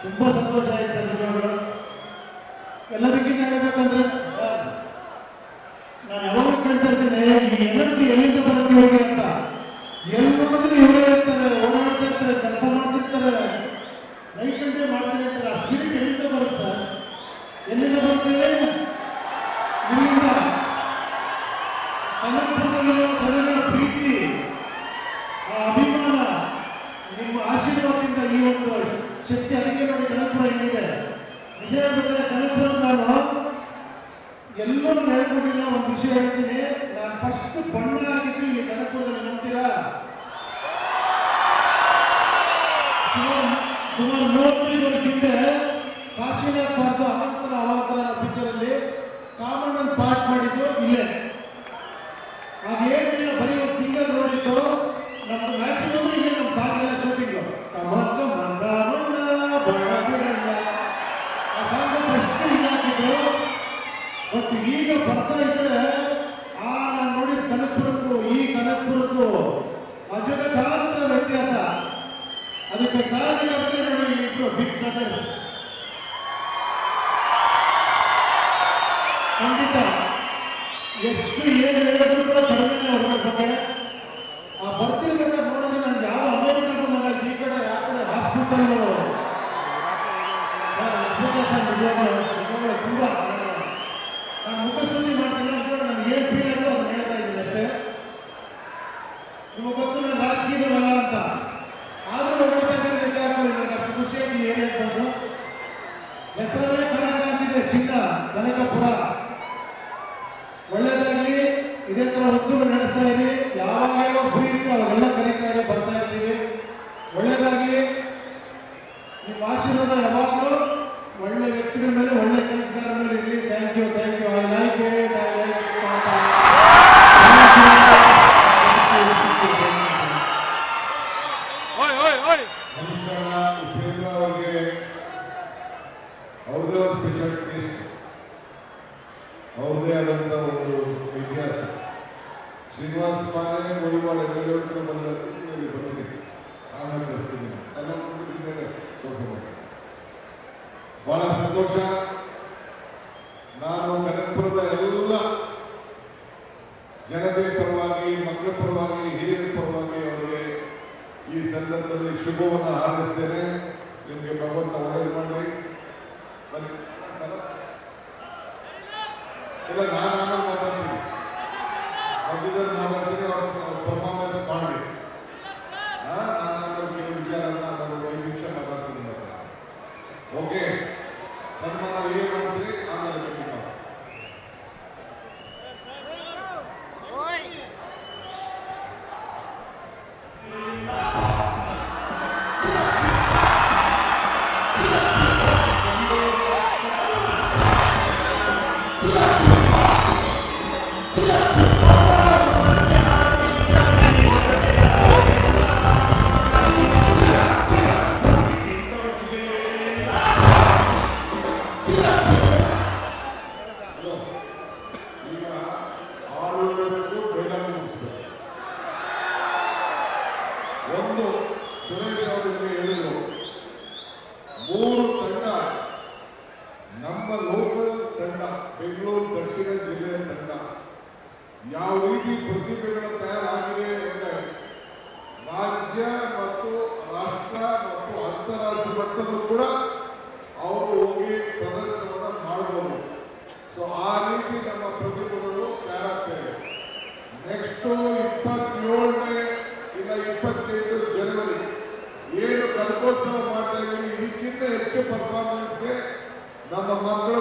ತುಂಬಾ ಸಂತೋಷ ಆಯ್ತು ಸರ್. ನಿಜವಾಗ್ಲೂ ಎಲ್ಲದಕ್ಕಿಂತ ಹೇಳ್ಬೇಕಂದ್ರೆ ನಾನು ಯಾವಾಗಲೂ ಕೇಳ್ತಾ ಇರ್ತೇನೆ, ಈ ಎನರ್ಜಿ ಎಲ್ಲಿಂದ ಬರುತ್ತೆ ಇವರಿಗೆ ಅಂತ. ಎಲ್ಲಿ ನೋಡಿದ್ರೆ ಇವರೇ ಇರ್ತಾರೆ, ಓಡಾಡ್ತಾ ಇರ್ತಾರೆ, ಕೆಲಸ ಮಾಡ್ತಿರ್ತಾರೆ, ನೈಟ್ ಗಂಟೆ ಮಾಡ್ತಾರೆ ಇರ್ತಾರೆ. ಆ ಸ್ಪಿರಿಟ್ ಎಲ್ಲಿಂದ ಬರುತ್ತೆ ಸರ್? ಎಲ್ಲಿಂದ ಬರುತ್ತೆ? ಇಲ್ಲಿಂದ. ಕನ್ನಡದಲ್ಲಿರುವ ಜನರ ಪ್ರೀತಿ, ಆ ಅಭಿಮಾನ, ನಿಮ್ಮ ಆಶೀರ್ವಾದದಿಂದ ಈ ಒಂದು ಶಕ್ತಿ. ಅದಕ್ಕೆ ನೋಡಿ ಕನಕಪುರ ಹೆಂಗಿದೆ. ನಿಜ ಹೇಳ್ಬೇಕಾದ್ರೆ ಕನಕಪುರ ನಾನು ಎಲ್ಲರೂ ಹೇಳ್ಕೊಟ್ಟಿಲ್ಲ. ಒಂದು ವಿಷಯ ಹೇಳ್ತೀನಿ, ನಾನು ಫಸ್ಟ್ ಬಣ್ಣ ಆಗಿದ್ದು ಇಲ್ಲಿ ಕನಕಪುರದಲ್ಲಿ. ನಂಬ್ತೀರಾ? ಸುಮಾರು 35 ವರ್ಷ ಹಿಂದೆ ಕಾಶಿನಾಥ್ ಸರ್ದು ಅನಂತನ ಅವಾಂತರ ಪಿಕ್ಚರ್ ಅಲ್ಲಿ ಕಾಮಣ್ಣನ್ ಪಾಠ ಮಾಡಿದ್ದು ಇಲ್ಲೇ. ಹಾಗೇನಿಲ್ಲ, ಬರೀ ಒಂದು ಸಿಂಗಲ್ ರೋಡ್ ಇತ್ತು. ನಮ್ದು ಮ್ಯಾಕ್ಸಿಮಮ್ ಇಲ್ಲಿ ನಮ್ಮ ಸಾಂಗೆಲ್ಲ ಶೂಟಿಂಗು. ಕಮಕ್ಕ ಮಂಡ ಮಂಡ ಬಣ್ಣ ಆ ಸಾಂಗ್ ಫಸ್ಟ್ ಇದಾಕಿದ್ರು. ಬಟ್ ಈಗ ಬರ್ತಾ ಇದ್ರೆ ನಾನು ನೋಡಿದ ಕನಕಪುರಕ್ಕೂ ಈ ಕನಕಪುರಕ್ಕೂ ಅಜಗಜಾಂತರ ವ್ಯತ್ಯಾಸ. ಅದಕ್ಕೆ ಕಾರಣ ನೋಡಿ, ಇಬ್ರು ಬಿಗ್ ಬ್ರದರ್ಸ್. ಖಂಡಿತ ಎಷ್ಟು ಏನು ಹೇಳಿದ್ರು ಕೂಡ ಕಡಿಮೆ ಅವ್ರ ಬಗ್ಗೆ. ಆ ಬರ್ತಿರ್ಬೇಕಾದ್ರೆ ನೋಡಿದ್ರೆ ನನ್ಗೆ ಯಾವ ಅಮೆರಿಕ ಬಂದಾಗ ಈ ಕಡೆ ಆ ಕಡೆ ಹಾಸ್ಪಿಟಲ್ ಅದ್ಭುತ ಸರ್. ನಿಜವಾಗ್ಲೂ ತುಂಬಾ ನಾನು ಮುಖಸ್ತುತಿ ಮಾಡ್ತೀನಿ ಅಂತ ನನಗೆ ಏನು ಫೀಲ್ ಆಯಿತು ಅದನ್ನ ಹೇಳ್ತಾ ಇದ್ದೀನಿ ಅಷ್ಟೇ. ನಿಮಗೆ ಗೊತ್ತು ನಾನು ರಾಜಕೀಯದವಲ್ಲ ಅಂತ, ಆದರೂ ಹೊಡ್ತಾ ಇದ್ದೀನಿ. ನನಗೆ ಅಷ್ಟು ಖುಷಿಯಾಗಿ ಏರಿಯಾಗೆ ಬಂದು ಹೆಸರಲ್ಲೇ ಕನಕ ಅಂತಿದೆ, ಚಿನ್ನ ಕನಕಪುರ. ಒಳ್ಳೇದಾಗ್ಲಿ. ಇದೇ ತರ ಉತ್ಸವ ನಡೆಸ್ತಾ ಇದ್ದೀವಿ. ಯಾವಾಗ ಫ್ರೀ ಇತ್ತು ಅವಾಗೆಲ್ಲ ಕರೀತಾ ಇದೆ, ಬರ್ತಾ ಇರ್ತೀವಿ. ಒಳ್ಳೇದಾಗ್ಲಿ. ನಿಮ್ಮ ಆಶೀರ್ವಾದ ಯಾವಾಗಲೂ ಒಳ್ಳೆ ವ್ಯಕ್ತಿಗಳ ಮೇಲೆ, ಒಳ್ಳೆ ಕೆಲಸಗಾರ ಮೇಲೆ ಇರಲಿ. Thank you, thank you. I like it. ನಮಸ್ಕಾರ. ಉಪೇಂದ್ರ ಅವರಿಗೆ ಅವ್ರದೇ ಒಂದು ಸ್ಪೆಷಲ್ ಟೇಸ್ಟ್, ಅವ್ರದೇ ಆದಂಥ ಒಂದು ಇತಿಹಾಸ. ಶ್ರೀನಿವಾಸ ಮಾನೆ ಗೋಳಿವಾಡ ಬಂದಿದೆ, ಆಮೇಲೆ ಕಳಿಸ್ತೀನಿ ಎಲ್ಲ ಮುಗಿಸಿದ್ದೇನೆ. ಸ್ವಲ್ಪ ಬಹಳ ಸಂತೋಷ. ನಾನು ಕನಕಪುರದ ಎಲ್ಲ ಜನತೆ ಪರವಾಗಿ, ಮಕ್ಕಳ ಪರವಾಗಿ, ಹಿರಿಯರ ಪರವಾಗಿ ಅವರಿಗೆ ಈ ಸಂದರ್ಭದಲ್ಲಿ ಶುಭವನ್ನು ಹಾರೈಸ್ತೇನೆ. ನಿಮಗೆ ಭಗವಂತ ಒಳ್ಳೇದು ಮಾಡಲಿ. ಇಲ್ಲ, ನಾನು ಆಮೇಲೆ ಮಾತಾಡ್ತೀನಿ, ಮಧ್ಯದಲ್ಲಿ ಮಾತಾಡ್ತೀನಿ. ಅವ್ರ ಪರ್ಫಾರ್ಮೆನ್ಸ್ ಮಾಡಿ ನಾನು ಆಮೇಲೆ ಕೆಲವು ವಿಚಾರನ ನಾನು 5 ನಿಮಿಷ ಮಾತಾಡ್ತೀನಿ. ಓಕೆ, ಸನ್ಮಾನ ಏನು ಮಾಡ್ತೀರಿ ಆಮೇಲೆ ಖಂಡಿತ. ಒಂದು ಸುರೇಶ್ ಅವರಿಗೆ ಹೇಳಿದರು, 3 ತಂಡ, ನಮ್ಮ ಲೋಕಲ್ ತಂಡ, ಬೆಂಗಳೂರು ದಕ್ಷಿಣ ಜಿಲ್ಲೆಯ ತಂಡ ಯಾವ ರೀತಿ ಪ್ರತಿಭೆಗಳ ತಯಾರಾಗಿದೆ ಅಂದರೆ ರಾಜ್ಯ ಮತ್ತು ರಾಷ್ಟ್ರ ಮತ್ತು ಅಂತಾರಾಷ್ಟ್ರೀಯ ಮಟ್ಟದಲ್ಲೂ ಕೂಡ ಅವರು ಹೋಗಿ ಪ್ರದರ್ಶನವನ್ನು ಮಾಡಬಹುದು. ಸೊ ಆ ರೀತಿ ನಮ್ಮ ಪ್ರತಿಭೆಗಳು ತಯಾರಾಗ್ತವೆ. ನೆಕ್ಸ್ಟು 27ನೇ ಇಲ್ಲ 28 ಜನವರಿ ಏನು ಕನಕೋತ್ಸವ ಮಾಡ್ತಾ ಇದ್ದೀವಿ, ಇದಕ್ಕಿಂತ ಹೆಚ್ಚು ಪರ್ಫಾರ್ಮೆನ್ಸ್ ನಮ್ಮ ಮಕ್ಕಳು